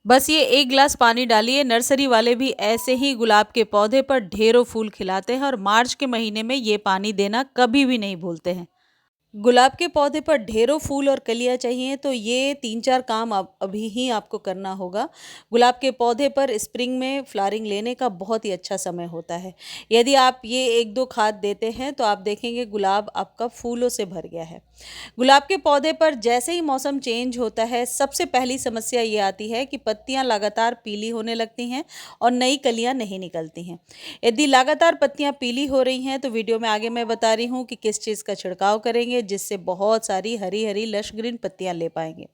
बस ये 1 ग्लास पानी डालिए। नर्सरी वाले भी ऐसे ही गुलाब के पौधे पर ढेरों फूल खिलाते हैं और मार्च के महीने में ये पानी देना कभी भी नहीं भूलते हैं। गुलाब के पौधे पर ढेरों फूल और कलियां चाहिए तो ये 3-4 काम अब अभी ही आपको करना होगा। गुलाब के पौधे पर स्प्रिंग में फ्लावरिंग लेने का बहुत ही अच्छा समय होता है। यदि आप ये 1-2 खाद देते हैं तो आप देखेंगे गुलाब आपका फूलों से भर गया है। गुलाब के पौधे पर जैसे ही मौसम चेंज होता है, सबसे पहली समस्या ये आती है कि पत्तियां लगातार पीली होने लगती हैं और नई कलियां नहीं निकलती हैं। यदि लगातार पत्तियां पीली हो रही हैं तो वीडियो में आगे मैं बता रही हूँ कि किस चीज़ का छिड़काव करेंगे जिससे बहुत सारी हरी हरी लश ग्रीन पत्तियां ले पाएंगे।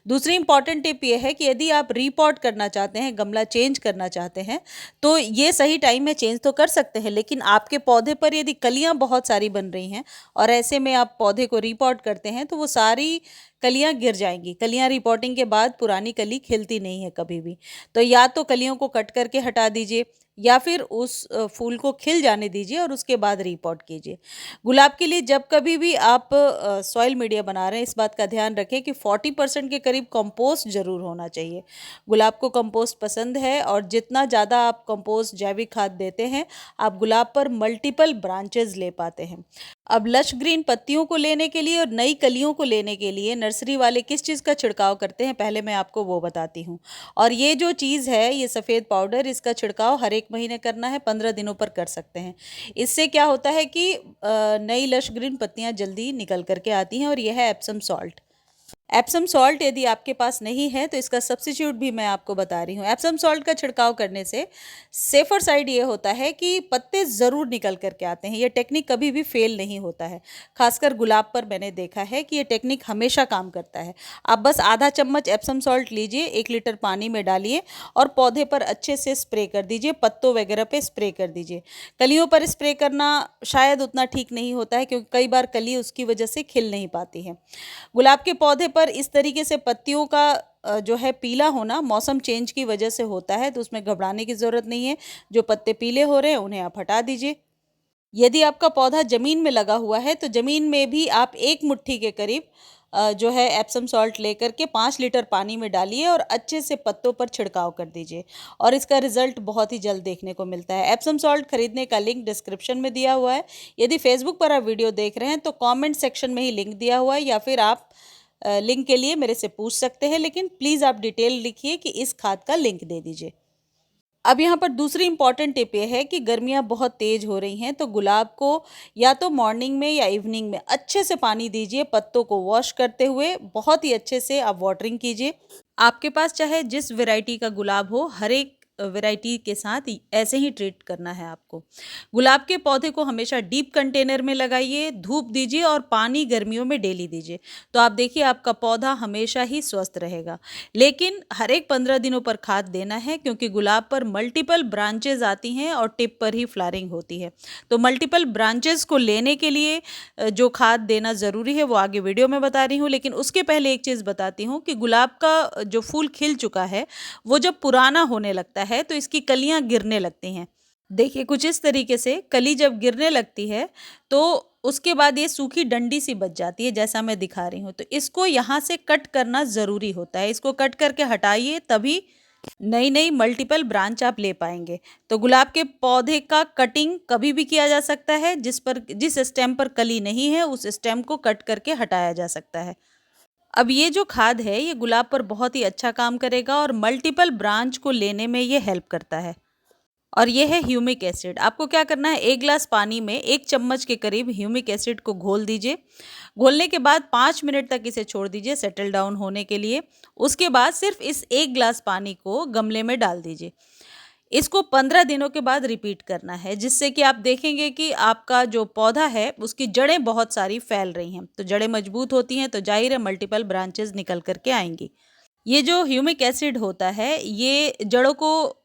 दूसरी इंपॉर्टेंट टिप ये है कि यदि आप रीपॉट करना चाहते हैं, गमला चेंज करना चाहते हैं, तो ये सही टाइम में चेंज तो कर सकते हैं, लेकिन आपके पौधे पर यदि कलियां बहुत सारी बन रही हैं और ऐसे में आप पौधे को रीपॉट करते हैं तो वो सारी कलियां गिर जाएंगी। कलियां रिपोर्टिंग के बाद पुरानी कली खिलती नहीं है कभी भी। तो या तो कलियों को कट करके हटा दीजिए या फिर उस फूल को खिल जाने दीजिए और उसके बाद रीपॉट कीजिए। गुलाब के लिए जब कभी भी आप सॉइल मीडिया बना रहे हैं, इस बात का ध्यान रखें कि 40% के करीब कंपोस्ट जरूर होना चाहिए। गुलाब को कंपोस्ट पसंद है और जितना ज़्यादा आप कंपोस्ट जैविक खाद देते हैं, आप गुलाब पर मल्टीपल ब्रांचेस ले पाते हैं। अब लश ग्रीन पत्तियों को लेने के लिए और नई कलियों को लेने के लिए नर्सरी वाले किस चीज़ का छिड़काव करते हैं, पहले मैं आपको वो बताती हूँ। और ये जो चीज़ है, ये सफ़ेद पाउडर, इसका छिड़काव हर 1 महीने करना है, 15 दिनों पर कर सकते हैं। इससे क्या होता है कि नई लश ग्रीन पत्तियाँ जल्दी निकल करके आती हैं। और यह है एप्सम सॉल्ट। एप्सम सॉल्ट यदि आपके पास नहीं है तो इसका सब्स्टिट्यूट भी मैं आपको बता रही हूँ। एप्सम सॉल्ट का छिड़काव करने से सेफर साइड ये होता है कि पत्ते ज़रूर निकल करके आते हैं। ये टेक्निक कभी भी फेल नहीं होता है। खासकर गुलाब पर मैंने देखा है कि ये टेक्निक हमेशा काम करता है। आप बस आधा चम्मच एप्सम सॉल्ट लीजिए, 1 लीटर पानी में डालिए और पौधे पर अच्छे से स्प्रे कर दीजिए, पत्तों वगैरह पे स्प्रे कर दीजिए। कलियों पर स्प्रे करना शायद उतना ठीक नहीं होता है क्योंकि कई बार कली उसकी वजह से खिल नहीं पाती है। गुलाब के पौधे पर इस तरीके से पत्तियों का जो है पीला होना मौसम चेंज की वजह से होता है, तो उसमें घबराने की ज़रूरत नहीं है। जो पत्ते पीले हो रहे हैं उन्हें आप हटा दीजिए। यदि आपका पौधा ज़मीन में लगा हुआ है तो ज़मीन में भी आप 1 मुट्ठी के करीब जो है एप्सम सॉल्ट लेकर के 5 लीटर पानी में डालिए और अच्छे से पत्तों पर छिड़काव कर दीजिए और इसका रिजल्ट बहुत ही जल्द देखने को मिलता है। एप्सम सॉल्ट खरीदने का लिंक डिस्क्रिप्शन में दिया हुआ है। यदि फेसबुक पर आप वीडियो देख रहे हैं तो कमेंट सेक्शन में ही लिंक दिया हुआ है, या फिर आप लिंक के लिए मेरे से पूछ सकते हैं, लेकिन प्लीज़ आप डिटेल लिखिए कि इस खाद का लिंक दे दीजिए। अब यहाँ पर दूसरी इंपॉर्टेंट टिप ये है कि गर्मियाँ बहुत तेज़ हो रही हैं, तो गुलाब को या तो मॉर्निंग में या इवनिंग में अच्छे से पानी दीजिए। पत्तों को वॉश करते हुए बहुत ही अच्छे से आप वाटरिंग कीजिए। आपके पास चाहे जिस वैरायटी का गुलाब हो, हर एक वैरायटी के साथ ऐसे ही ट्रीट करना है आपको। गुलाब के पौधे को हमेशा डीप कंटेनर में लगाइए, धूप दीजिए और पानी गर्मियों में डेली दीजिए। तो आप देखिए आपका पौधा हमेशा ही स्वस्थ रहेगा। लेकिन हर एक 15 दिनों पर खाद देना है क्योंकि गुलाब पर मल्टीपल ब्रांचेज आती हैं और टिप पर ही फ्लावरिंग होती है। तो मल्टीपल ब्रांचेस को लेने के लिए जो खाद देना ज़रूरी है वो आगे वीडियो में बता रही हूँ, लेकिन उसके पहले एक चीज़ बताती हूँ कि गुलाब का जो फूल खिल चुका है वो जब पुराना होने लगता है तो इसकी कलियां गिरने लगती हैं। देखिए कुछ इस तरीके से कली जब गिरने लगती है तो उसके बाद ये सूखी डंडी सी बच जाती है, जैसा मैं दिखा रही हूँ। तो इसको यहाँ से कट करना ज़रूरी होता है। इसको कट करके हटाइए, तभी नई नई मल्टीपल ब्रांच आप ले पाएंगे। तो गुलाब के पौधे का कटिंग कभी भी किया जा सकता है। जिस स्टेम पर कली नहीं है उस स्टेम को कट करके हटाया जा सकता है। अब ये जो खाद है ये गुलाब पर बहुत ही अच्छा काम करेगा और मल्टीपल ब्रांच को लेने में ये हेल्प करता है। और ये है ह्यूमिक एसिड। आपको क्या करना है, 1 ग्लास पानी में 1 चम्मच के करीब ह्यूमिक एसिड को घोल दीजिए। घोलने के बाद 5 मिनट तक इसे छोड़ दीजिए सेटल डाउन होने के लिए। उसके बाद सिर्फ इस 1 ग्लास पानी को गमले में डाल दीजिए। इसको 15 दिनों के बाद रिपीट करना है, जिससे कि आप देखेंगे कि आपका जो पौधा है उसकी जड़ें बहुत सारी फैल रही हैं। तो जड़ें मजबूत होती हैं तो जाहिर है मल्टीपल ब्रांचेस निकल करके आएंगी। ये जो ह्यूमिक एसिड होता है ये जड़ों को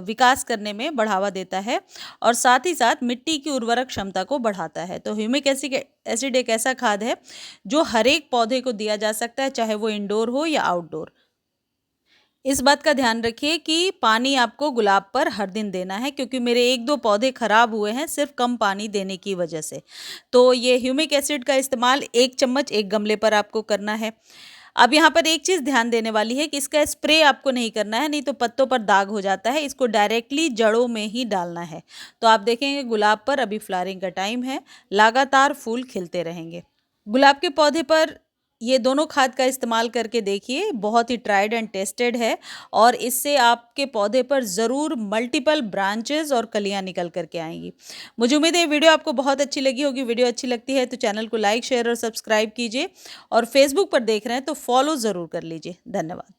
विकास करने में बढ़ावा देता है और साथ ही साथ मिट्टी की उर्वरक क्षमता को बढ़ाता है। तो ह्यूमिक एसिड एक ऐसा खाद है जो हर एक पौधे को दिया जा सकता है, चाहे वो इंडोर हो या आउटडोर। इस बात का ध्यान रखिए कि पानी आपको गुलाब पर हर दिन देना है, क्योंकि मेरे 1-2 पौधे खराब हुए हैं सिर्फ कम पानी देने की वजह से। तो ये ह्यूमिक एसिड का इस्तेमाल 1 चम्मच 1 गमले पर आपको करना है। अब यहाँ पर एक चीज़ ध्यान देने वाली है कि इसका स्प्रे आपको नहीं करना है, नहीं तो पत्तों पर दाग हो जाता है। इसको डायरेक्टली जड़ों में ही डालना है। तो आप देखेंगे गुलाब पर अभी फ्लावरिंग का टाइम है, लगातार फूल खिलते रहेंगे। गुलाब के पौधे पर ये दोनों खाद का इस्तेमाल करके देखिए, बहुत ही ट्राइड एंड टेस्टेड है और इससे आपके पौधे पर ज़रूर मल्टीपल ब्रांचेस और कलियां निकल करके आएंगी। मुझे उम्मीद है ये वीडियो आपको बहुत अच्छी लगी होगी। वीडियो अच्छी लगती है तो चैनल को लाइक, शेयर और सब्सक्राइब कीजिए और फेसबुक पर देख रहे हैं तो फॉलो ज़रूर कर लीजिए। धन्यवाद।